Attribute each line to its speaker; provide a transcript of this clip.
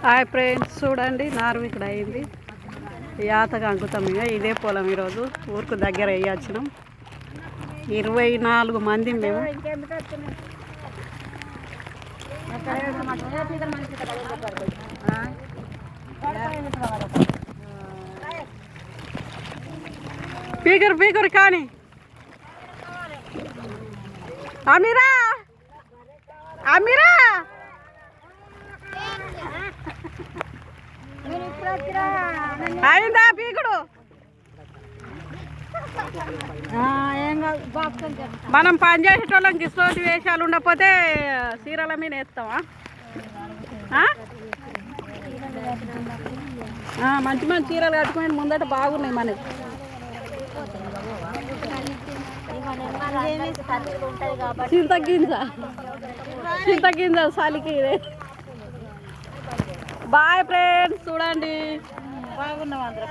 Speaker 1: Hi friends, చూడండి నారు ఇక్కడ అయింది. యాతగా అంకుతాం. ఇదే పొలం ఈరోజు ఊరుకు దగ్గర వేయచ్చినాం. 24 మంది మేము. పీకరు కానీ అమీరా అమీరా అయిందా పీకుడు? మనం పని చేసేటోళ్ళకి ఇటువంటి వేషాలు ఉండకపోతే చీరల మీద వేస్తామా? మంచి మంచి చీరలు కట్టుకుని ముందట బాగున్నాయి మనకి. చింతగింజ చలికి. బాయ్ ఫ్రెండ్స్, చూడండి బాగున్నాం అందరం.